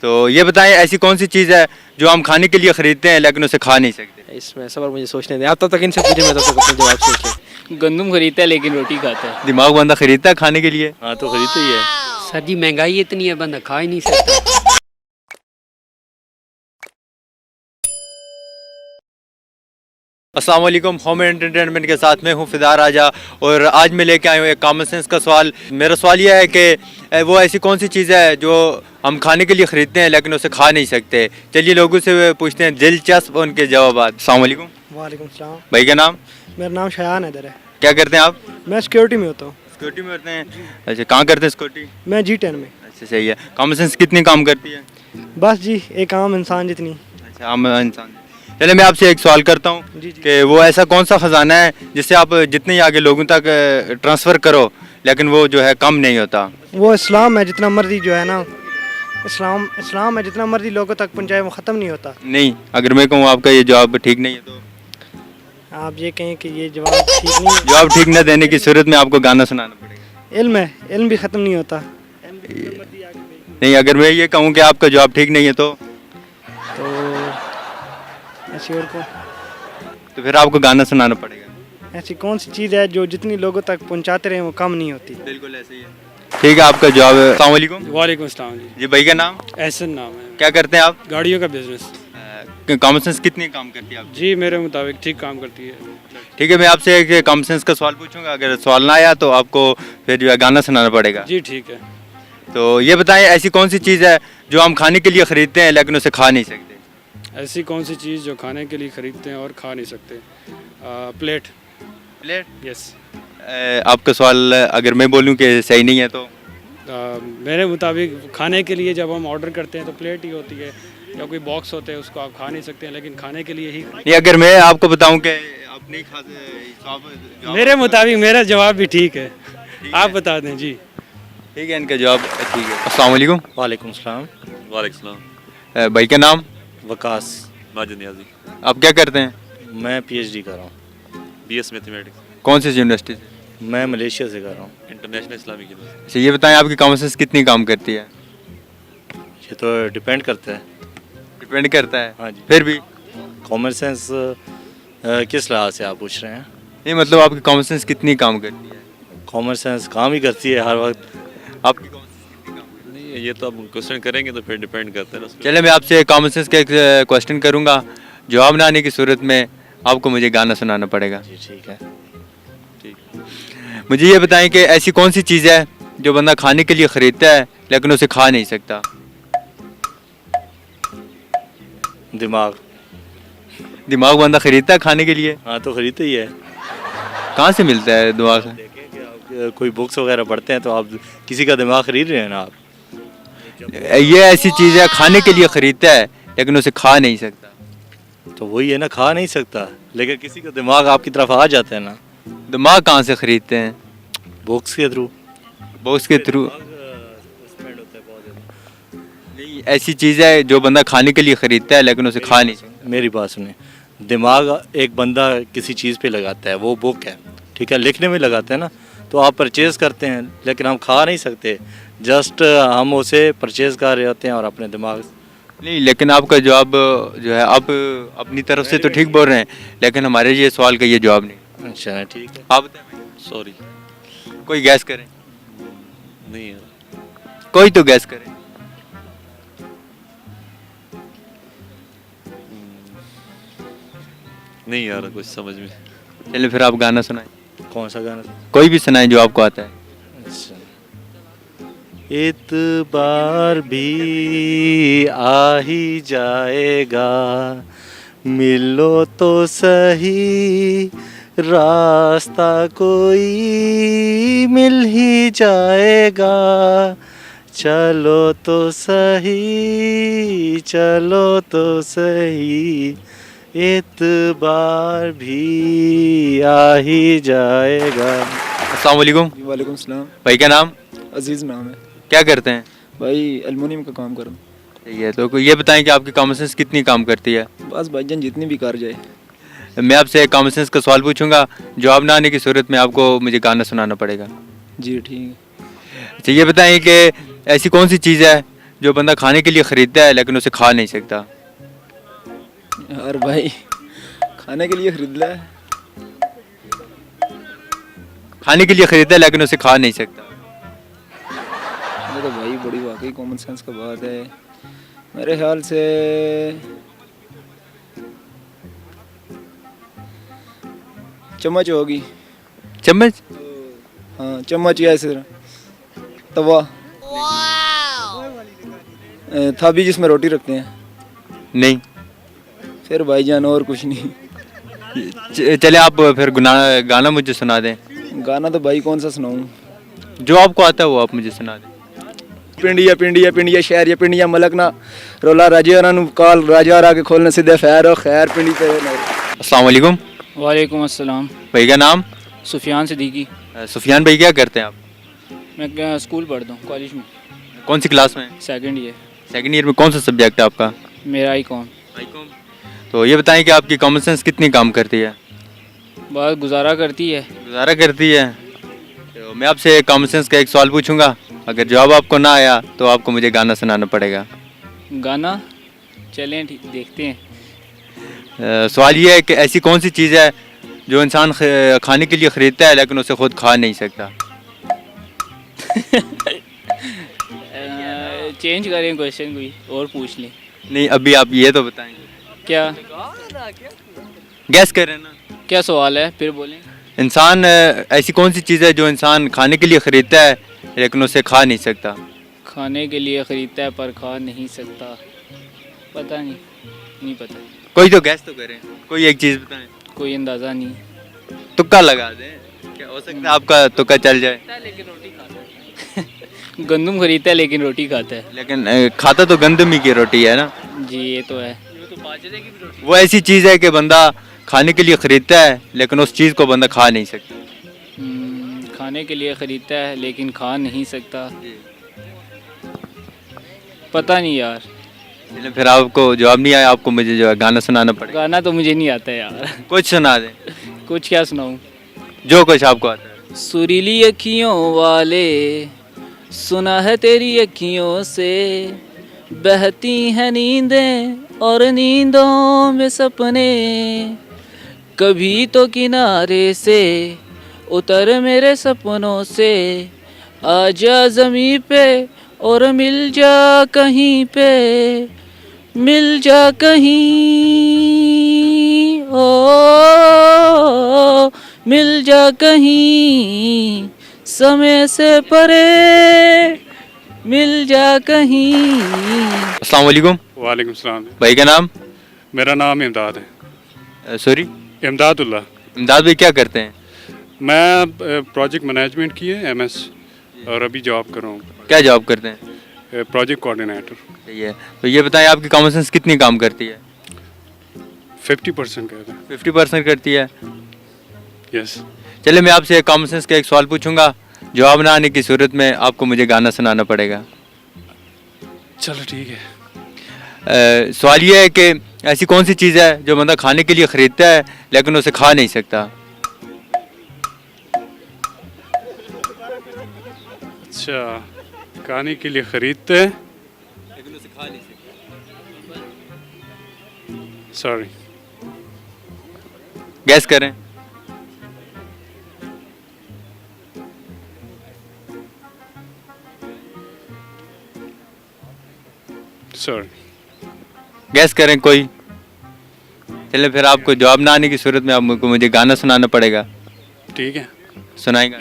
तो ये बताएं ऐसी कौन सी चीज़ है जो हम खाने के लिए खरीदते हैं लेकिन उसे खा नहीं सकते। इसमें सवाल मुझे सोचने दें, आप तब तक इनसे पूछे, मैं तब तक अपने जवाब सोच लें। गंदम खरीदता है लेकिन रोटी खाता है। दिमाग बंदा खरीदता है खाने के लिए। हाँ तो खरीदते ही है। सर जी महंगाई इतनी है बंदा खा ही नहीं सकता। अस्सलाम वालेकुम, होम एंटरटेनमेंट के साथ मैं हूं फिदा राजा और आज मैं लेके आया हूं एक कॉमन सेंस का सवाल। मेरा सवाल यह है कि वो ऐसी कौन सी चीज़ है जो हम खाने के लिए ख़रीदते हैं लेकिन उसे खा नहीं सकते। चलिए लोगों से पूछते हैं दिलचस्प उनके जवाब। अस्सलाम वालेकुम। वालेकुम सलाम। भाई का नाम? मेरा नाम शायान हैदर है। क्या करते हैं आप? मैं सिक्योरिटी में होता हूँ। सिक्योरिटी में होते हैं? अच्छा, कहाँ करते हैं सिक्योरिटी? मैं G10 में। अच्छा सही है। कॉमन सेंस कितनी काम करती है? बस जी एक आम इंसान जितनी। अच्छा, आम इंसान। चलिए मैं आपसे एक सवाल करता हूँ जी जी। कि वो ऐसा कौन सा ख़जाना है जिससे आप जितने ही आगे लोगों तक ट्रांसफ़र करो लेकिन वो जो है कम नहीं होता। वो इस्लाम है, जितना मर्जी जो है ना, इस्लाम है, जितना मर्जी लोगों तक पहुँचाए वो ख़त्म नहीं होता। नहीं, अगर मैं कहूँ आपका ये जवाब ठीक नहीं है तो? आप ये कहें कि ये जवाब ठीक नहीं है। जवाब ठीक न देने की सूरत में आपको गाना सुनाना पड़ेगा। इल्म है, इल्म भी ख़त्म नहीं होता। नहीं, अगर मैं ये कहूँ कि आपका जवाब ठीक नहीं है तो ऐसी और को तो फिर आपको गाना सुनाना पड़ेगा। ऐसी कौन सी चीज़ है जो जितनी लोगों तक पहुँचाते रहे वो कम नहीं होती। बिल्कुल ऐसे ही है। ठीक है, आपका जवाब है। अस्सलाम वालेकुम। वालेकुम सलाम जी। जी भाई का नाम? एहसन नाम है। क्या करते हैं आप? गाड़ियों का बिजनेस। कॉमन सेंस कितनी काम करती है आप? जी मेरे मुताबिक ठीक काम करती है। ठीक है, मैं आपसे एक कॉमन सेंस का सवाल पूछूंगा, अगर सवाल ना आया तो आपको फिर जो है गाना सुनाना पड़ेगा। जी ठीक है। तो ये बताएं ऐसी कौन सी चीज़ है जो हम खाने के लिए खरीदते हैं लेकिन उसे खा नहीं सकते। ऐसी कौन सी चीज़ जो खाने के लिए ख़रीदते हैं और खा नहीं सकते? प्लेट। प्लेट? यस। आपका सवाल अगर मैं बोलूं कि सही नहीं है तो? मेरे मुताबिक खाने के लिए जब हम ऑर्डर करते हैं तो प्लेट ही होती है, या कोई बॉक्स होते हैं उसको आप खा नहीं सकते हैं, लेकिन खाने के लिए ही। नहीं, अगर मैं आपको बताऊं कि आप नहीं खा, मेरे मुताबिक मेरा जवाब भी ठीक है। आप बता दें जी। ठीक है, इनका जवाब ठीक है। अस्सलाम वालेकुम। वालेकुम सलाम। वालेकुम सलाम। भाई का नाम? वकास। माजिद नियाजी। आप क्या करते हैं? मैं PhD कर रहा हूँ। BS mathematics. कौन सी यूनिवर्सिटी से? मैं मलेशिया से कर रहा हूँ। International Islamic university. अच्छा, ये बताएं आपकी कॉमन सेंस कितनी काम करती है? ये तो डिपेंड करता है। डिपेंड करता है। हाँ जी। फिर भी कॉमन सेंस किस लिहाज से आप पूछ रहे हैं? नहीं, मतलब आपकी कॉमन सेंस कितनी काम करती है? कॉमन सेंस काम ही करती है हर वक्त। आपकी common sense कितनी काम करती है? नहीं ये तो अब क्वेश्चन करेंगे तो फिर डिपेंड करता है ना उस पर। चलिए मैं आपसे कॉमन सेंस का एक क्वेश्चन करूंगा, जवाब ना आने की सूरत में आपको मुझे गाना सुनाना पड़ेगा। जी ठीक है। ठीक। मुझे ये बताएं कि ऐसी कौन सी चीज़ है जो बंदा खाने के लिए ख़रीदता है लेकिन उसे खा नहीं सकता। दिमाग। दिमाग बंदा ख़रीदता है खाने के लिए? हाँ तो खरीदते ही है। कहाँ से मिलता है दिमाग? देखें कि आप कोई बुक्स वगैरह पढ़ते हैं तो आप किसी का दिमाग खरीद रहे हैं ना आप। ये ऐसी चीज़ है खाने के लिए ख़रीदता है लेकिन उसे खा नहीं सकता। तो वही है ना, खा नहीं सकता लेकिन किसी का दिमाग आपकी तरफ आ जाता है ना। दिमाग कहाँ से ख़रीदते हैं? बुक्स के थ्रू। बॉक्स के थ्रू? नहीं, ऐसी चीज़ है जो बंदा खाने के लिए ख़रीदता है लेकिन उसे खा नहीं सकता। मेरी बात सुने, दिमाग एक बंदा किसी चीज़ पे लगाता है, वो बुक है, ठीक है, लिखने में लगाता है ना, तो आप परचेज़ करते हैं लेकिन हम खा नहीं सकते, जस्ट हम उसे परचेज़ कर रहे होते हैं और अपने दिमाग। नहीं, लेकिन आपका जवाब जो है आप अपनी तरफ से तो ठीक बोल रहे हैं लेकिन हमारे ये सवाल का ये जवाब नहीं। अच्छा ठीक है। आप बताएं भाई। सॉरी। कोई गैस करें, नहीं यार। कोई तो गैस करें। नहीं यार कुछ समझ में। चलिए फिर आप गाना सुनाएं, कौन सा गाना? कोई भी सुनाएं जो आपको आता है। अच्छा। एतबार भी आ ही जाएगा, मिलो तो सही, रास्ता कोई मिल ही जाएगा, चलो तो सही, चलो तो सही, एतबार भी आ ही जाएगा। अस्सलाम वालेकुम। वालेकुम सलाम। भाई का नाम? अजीज़ नाम है क्या करते हैं? भाई, एल्युमिनियम का काम कर रहा हूँ। सही है, तो ये बताएं कि आपकी कॉमन सेंस कितनी काम करती है? बस भाईजान जितनी भी कार जाए। मैं आपसे एक कॉमन सेंस का सवाल पूछूंगा, जवाब ना आने की सूरत में आपको मुझे गाना सुनाना पड़ेगा। जी ठीक है। अच्छा, ये बताएं कि ऐसी कौन सी चीज़ है जो बंदा खाने के लिए ख़रीदता है लेकिन उसे खा नहीं सकता? यार भाई खाने के लिए खरीद ला है। खाने के लिए ख़रीदता है लेकिन उसे खा नहीं सकता। ये तो भाई बड़ी वाकई कॉमन सेंस का बात है। मेरे ख्याल से चम्मच होगी। चम्मच? हाँ चम्मच या ऐसे तवा थाबी जिसमें रोटी रखते हैं। नहीं। फिर भाईजान और कुछ नहीं। चले आप फिर गाना मुझे सुना दें। गाना तो भाई कौन सा सुनाऊं? जो आपको आता है वो आप मुझे सुना दें। पिंडिया पिंडिया पिंडिया शहर या पिंडिया मलक ना रोला राजा नु काल राजा आके खोलने सीधे खैर और खैर पिंडी पे। अस्सलाम वालेकुम। वालेकुम अस्सलाम। भाई का नाम? सुफियान सिद्दीकी। सुफियान भाई, क्या करते हैं आप? मैं स्कूल पढ़ता हूँ, कॉलेज में, कौन सी क्लास में? Second year. सेकंड ईयर में। कौन सा सब्जेक्ट है आपका? मेरा आईकॉम। तो ये बताएं कि आपकी कॉमन सेंस कितनी काम करती है? बहुत गुजारा करती है। गुजारा करती है। तो मैं आपसे कॉमन सेंस का एक सवाल पूछूंगा, अगर जवाब आपको ना आया तो आपको मुझे गाना सुनाना पड़ेगा। गाना? चलें ठीक, देखते हैं। सवाल ये है कि ऐसी कौन सी चीज़ है जो इंसान खाने के लिए ख़रीदता है लेकिन उसे खुद खा नहीं सकता? चेंज करें क्वेश्चन, कोई और पूछ लें। नहीं, अभी आप ये तो बताएं। क्या गैस करें ना। क्या सवाल है, फिर बोलें। इंसान ऐसी कौन सी चीज़ है जो इंसान खाने के लिए ख़रीदता है लेकिन उसे खा नहीं सकता? खाने के लिए ख़रीदता है पर खा नहीं सकता। पता नहीं पता। कोई तो गैस तो करें, कोई एक चीज़ बताएं। कोई अंदाज़ा नहीं। तुक्का लगा दें, क्या हो सकता है आपका तुक्का चल जाए। गंदम खरीदता है लेकिन रोटी खाता है। लेकिन खाता तो गंदम ही की रोटी है ना। जी ये तो है। वो ऐसी चीज़ है कि बंदा खाने के लिए ख़रीदता है लेकिन उस चीज़ को बंदा खा नहीं सकता। खाने के लिए ख़रीदता है लेकिन खा नहीं सकता। पता नहीं यार। चलिए फिर आपको जवाब नहीं आया, आपको मुझे जो है गाना सुनाना पड़ेगा। गाना तो मुझे नहीं आता यार। कुछ सुना दें। कुछ क्या सुनाऊं? जो कुछ आपको आता है। सुरीली अखियों वाले, सुना है तेरी अखियों से बहती हैं नींदें और नींदों में सपने। कभी तो किनारे से उतर मेरे सपनों से, आजा ज़मीं पे और मिल जा कहीं पे, मिल जा कहीं ओ मिल जा कहीं, समय से परे मिल जा कहीं। अस्सलाम वालेकुम। वालेकुम सलाम। भाई का नाम? मेरा नाम इमदाद है। सॉरी? इमदादुल्लाह। इमदाद भाई क्या करते हैं? मैं प्रोजेक्ट मैनेजमेंट की है MS और अभी जॉब कर रहा हूँ, क्या जॉब करते हैं? Project coordinator. सही है। तो ये बताएं आपकी कॉमन सेंस कितनी काम करती है? 50% कहते हैं। 50% करती है। यस। चलिए मैं आपसे कॉमन सेंस का एक सवाल पूछूंगा, जवाब ना आने की सूरत में आपको मुझे गाना सुनाना पड़ेगा। चलो ठीक है। सवाल ये है कि ऐसी कौन सी चीज़ है जो बंदा खाने के लिए ख़रीदता है लेकिन उसे खा नहीं सकता? अच्छा, खाने के लिए ख़रीदते हैं लेकिन उसे खा नहीं सकता। सॉरी। गैस करें। सॉरी। गैस करें कोई। चलिए फिर आपको जवाब ना आने की सूरत में आपको मुझे गाना सुनाना पड़ेगा। ठीक है। सुनाएगा।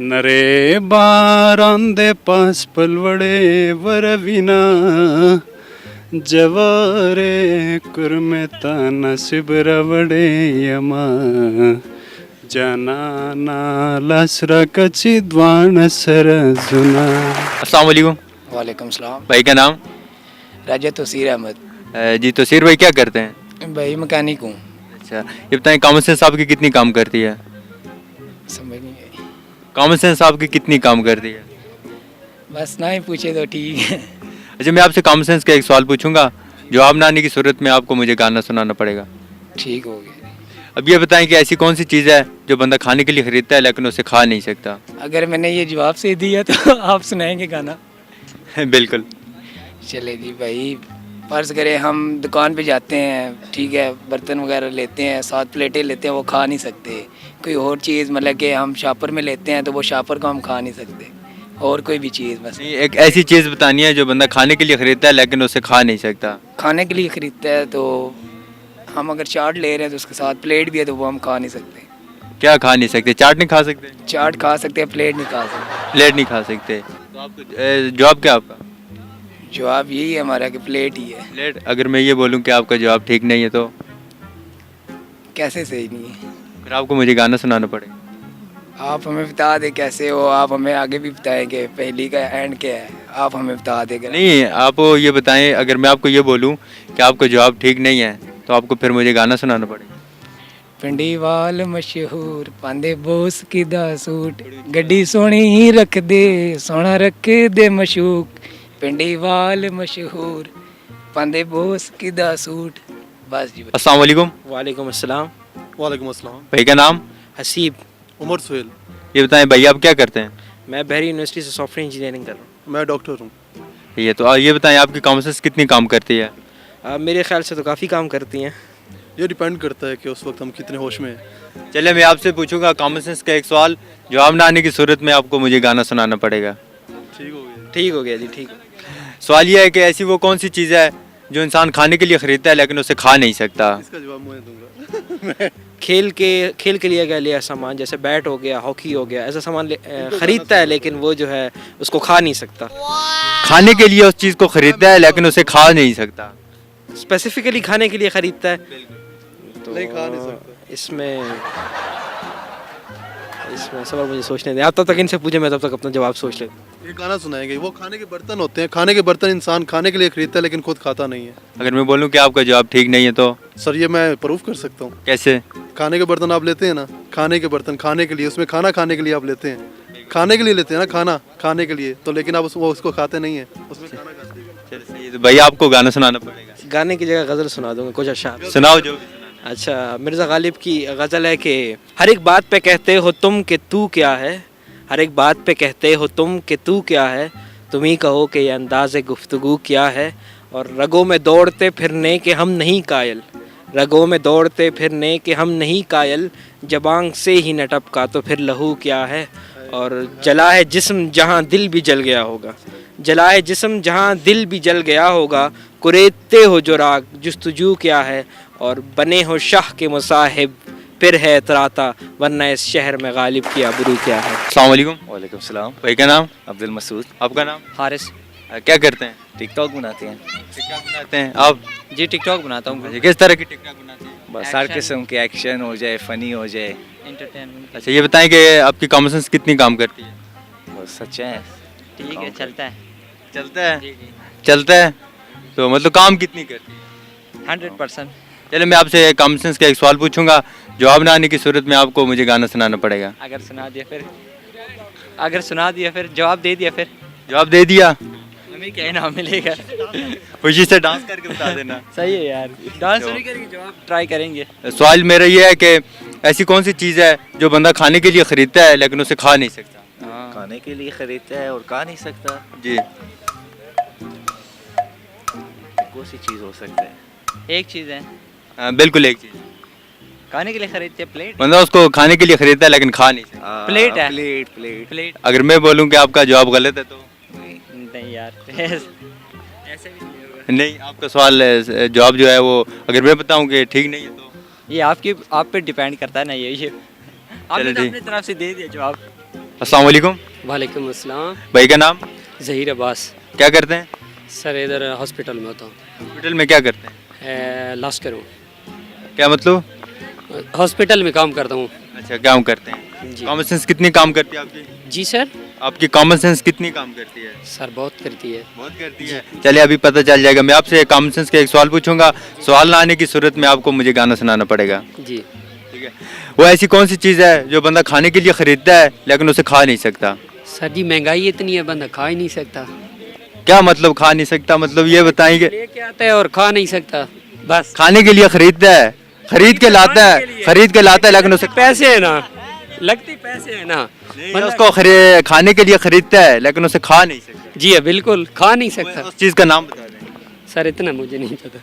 नरे बारांदे पास पलवड़े वरविना जवारे कुरमे ताना सिबरवड़े यमा जनाना लसरा कची द्वान सरजुना। अस्सलाम वालेकुम। वालेकुम सलाम। भाई का नाम? राजा तोसीर अहमद। जी तोसीर भाई क्या करते हैं? भाई मैकेनिक हूँ। अच्छा, ये बताएं कॉमन सेंस आपकी कितनी काम करती है? समझ नहीं आई। कॉमन सेंस आपकी कितनी काम करती है? बस ना ही पूछे तो ठीक है। अच्छा, मैं आपसे कॉमन सेंस का एक सवाल पूछूंगा, जवाब ना आने की सूरत में आपको मुझे गाना सुनाना पड़ेगा। ठीक हो गया। अब ये बताएं कि ऐसी कौन सी चीज़ है जो बंदा खाने के लिए खरीदता है लेकिन उसे खा नहीं सकता। अगर मैंने ये जवाब से दिया तो आप सुनाएंगे गाना। बिल्कुल। चले जी भाई, फ़र्ज़ करें हम दुकान पे जाते हैं, ठीक है, बर्तन वगैरह लेते हैं, 7 प्लेटें लेते हैं, वो खा नहीं सकते। कोई और चीज़ मतलब कि हम शापर में लेते हैं तो वो शापर को हम खा नहीं सकते, और कोई भी चीज़ बस। नहीं, एक ऐसी चीज़ बतानी है जो बंदा खाने के लिए खरीदता है लेकिन उसे खा नहीं सकता। खाने के लिए ख़रीदता है तो हम अगर चाट ले रहे हैं तो उसके साथ प्लेट भी है तो वो हम खा नहीं सकते। क्या खा नहीं सकते? चाट नहीं खा सकते? चाट खा सकते हैं, प्लेट नहीं खा सकते। प्लेट नहीं खा सकते। तो आपको जवाब क्या आपका? जवाब यही है हमारा कि प्लेट ही है। प्लेट। अगर मैं ये बोलूँ कि आपका जवाब ठीक नहीं है तो कैसे सही नहीं है? फिर आपको मुझे गाना सुनाना पड़ेगा। आप हमें बता दें कैसे हो, आप हमें आगे भी बताएंगे पहली का एंड क्या है, आप हमें बता देंगे। नहीं, आप ये बताएं, अगर मैं आपको ये बोलूं कि आपका जवाब ठीक नहीं है तो आपको फिर मुझे गाना सुनाना पड़ेगा। पिंडी वाल मशहूर पांदे बोस की दा सूट, गड्डी सोनी ही रख दे, सोना रख दे मशूक। पिंडी वाल मशहूर पांदे बोस की दा सूट। बस जी। अस्सलाम वालेकुम। वालेकुम अस्सलाम। वालेकुम अस्सलाम। भाई का नाम? हसीब। उमर सुहेल। ये बताएं भाई, आप क्या करते हैं? मैं बहरी यूनिवर्सिटी से सॉफ्टवेयर इंजीनियरिंग कर रहा हूँ। मैं डॉक्टर हूँ। ये तो ये बताएं आपकी कॉमन सेंस कितनी काम करती है? मेरे ख्याल से तो काफ़ी काम करती हैं। ये डिपेंड करता है कि उस वक्त हम कितने होश में हैं। चलिए मैं आपसे पूछूंगा कॉमन सेंस का एक सवाल, जवाब ना आने की सूरत में आपको मुझे गाना सुनाना पड़ेगा। ठीक हो गया? ठीक हो गया जी, ठीक। सवाल ये है कि ऐसी वो कौन सी चीज़ है जो इंसान खाने के लिए खरीदता है लेकिन उसे खा नहीं सकता? इसका जवाब मैं दूंगा। खेल के लिए क्या लिया सामान, जैसे बैट हो गया, हॉकी हो गया, ऐसा सामान खरीदता है लेकिन वो जो है उसको खा नहीं सकता। खाने के लिए उस चीज़ को खरीदता है लेकिन उसे खा नहीं सकता। स्पेसिफिकली खाने के लिए खरीदता है तो नहीं, खा नहीं सकता। इसमें सवाल मुझे सोचने दें, आप तब तक इनसे पूछे, मैं तब तक अपना जवाब सोच लेता। ये गाना सुनाएंगे। वो खाने के बर्तन होते हैं, खाने के बर्तन इंसान खाने के लिए खरीदता है लेकिन खुद खाता नहीं है। अगर मैं बोलूँ कि आपका जवाब ठीक नहीं है तो? सर ये मैं प्रूफ कर सकता हूँ। कैसे? खाने के बर्तन आप लेते हैं ना, खाने के बर्तन खाने के लिए, उसमें खाना खाने के लिए आप लेते हैं, खाने के लिए लेते हैं ना, खाना खाने के लिए, तो लेकिन आप वो उसको खाते नहीं है, उसमें खाना खाते हैं। चल सही है, तो भाई आपको गाना सुनाना पड़ेगा। गाने की जगह गज़ल सुना दूंगा कुछ अच्छा। सुनाओ जो भी सुनाना। अच्छा, मिर्ज़ा गालिब की गज़ल है कि हर एक बात पे कहते हो तुम कि तू क्या है, हर एक बात पे कहते हो तुम कि तू क्या है, तुम ही कहो कि ये अंदाज़े गुफ्तगू क्या है। और रगों में दौड़ते फिरने के हम नहीं कायल, रगों में दौड़ते फिरने के हम नहीं कायल, जबान से ही न टपका तो फिर लहू क्या है। और जला है जिस्म जहाँ दिल भी जल गया होगा, जला है जिस्म जहाँ दिल भी जल गया होगा, कुरेदते हो जो राग जुस्तजू क्या है। और बने हो शाह के मुसाहिब फिर है इतराता, वरना इस शहर में गालिब की आबरू क्या है। अस्सलाम वालेकुम। वालेकुम सलाम। भाई का नाम? अब्दुल मसूद। आपका नाम? हारिस। क्या करते हैं? टिकटॉक बनाते हैं। टिकटॉक बनाते हैं आप? जी टिकटॉक बनाता हूँ। अच्छा, किस तरह की टिकटॉक बनाते हैं? बस हर किस्म के एक्शन हो जाए, फ़नी हो जाए, एंटरटेनमेंट। अच्छा ये बताएं कि आपकी कॉमन सेंस कितनी काम करती है? बस सच है। ठीक है, चलता है। चलता है? चलता है तो मतलब काम कितनी करती है? 100%। चलिए मैं आपसे कॉमन सेंस का एक सवाल पूछूंगा, जवाब ना आने की सूरत में आपको मुझे गाना सुनाना पड़ेगा। अगर सुना दिया फिर जवाब दे दिया, फिर जवाब दे दिया हमें क्या इनाम मिलेगा? खुशी से डांस करके बता देना। सही है यार, डांस नहीं करेंगे, जवाब ट्राई करेंगे। सवाल मेरा ये है कि ऐसी कौन सी चीज़ है जो बंदा खाने के लिए खरीदता है लेकिन उसे खा नहीं सकता? खाने के लिए खरीदता है और खा नहीं सकता। जी। कौन सी चीज़ हो सकता है? एक चीज़ है, बिल्कुल एक चीज़। खाने के लिए खरीदते हैं प्लेट। बंदा उसको खाने के लिए खरीदता है लेकिन खा नहीं सकता। प्लेट है। Plate plate. प्लेट अगर मैं बोलूँ कि आपका जवाब गलत है तो? नहीं यार, ऐसे भी नहीं होगा। नहीं, आपका सवाल जवाब जो है वो अगर मैं बताऊँ कि ठीक नहीं है तो? ये आप पे डिपेंड करता है ना, ये आपने तो ठीक। अपनी तरफ से दे दिया जवाब। अस्सलाम वालेकुम। वालेकुम अस्सलाम। भाई का नाम? ज़हीर अब्बास। क्या करते हैं? सर इधर हॉस्पिटल में होता हूँ। हॉस्पिटल में क्या करते हैं? लास्ट करूँ। क्या मतलब? हॉस्पिटल में काम करता हूँ। अच्छा, काम करते हैं। जी। कॉमन सेंस कितनी काम करती है आपकी? जी सर। आपकी कॉमन सेंस कितनी काम करती है? सर बहुत करती है। बहुत करती है। चलिए अभी पता चल जाएगा। मैं आपसे कॉमन सेंस का एक सवाल पूछूंगा, सवाल ना आने की सूरत में आपको मुझे गाना सुनाना पड़ेगा। जी ठीक है। वो ऐसी कौन सी चीज़ है जो बंदा खाने के लिए खरीदता है लेकिन उसे खा नहीं सकता? सर जी महंगाई इतनी है, बंदा खा ही नहीं सकता। क्या मतलब खा नहीं सकता? मतलब ये बताएंगे। लेके आता है और खा नहीं सकता, बस। खाने के लिए खरीदता है खरीद के लाता है लेकिन उसे पैसे है ना, लगती पैसे है ना, मतलब उसको खाने के लिए खरीदता है लेकिन उसे खा नहीं सकता। जी है बिल्कुल, खा नहीं सकता। उस चीज़ का नाम बता दें। सर इतना मुझे नहीं पता।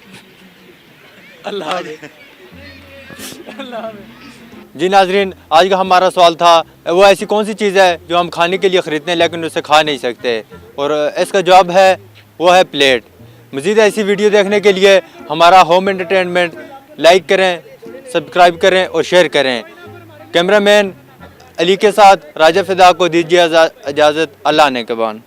अल्लाह जी नाजरीन, आज का हमारा सवाल था वो ऐसी कौन सी चीज़ है जो हम खाने के लिए ख़रीदते हैं लेकिन उसे खा नहीं सकते, और इसका जवाब है वो है प्लेट। मज़ीद ऐसी वीडियो देखने के लिए हमारा होम एंटरटेनमेंट लाइक करें, सब्सक्राइब करें और शेयर करें। कैमरामैन अली के साथ राजा फिदा को दीजिए इजाज़त। अल्लाह ने के बान।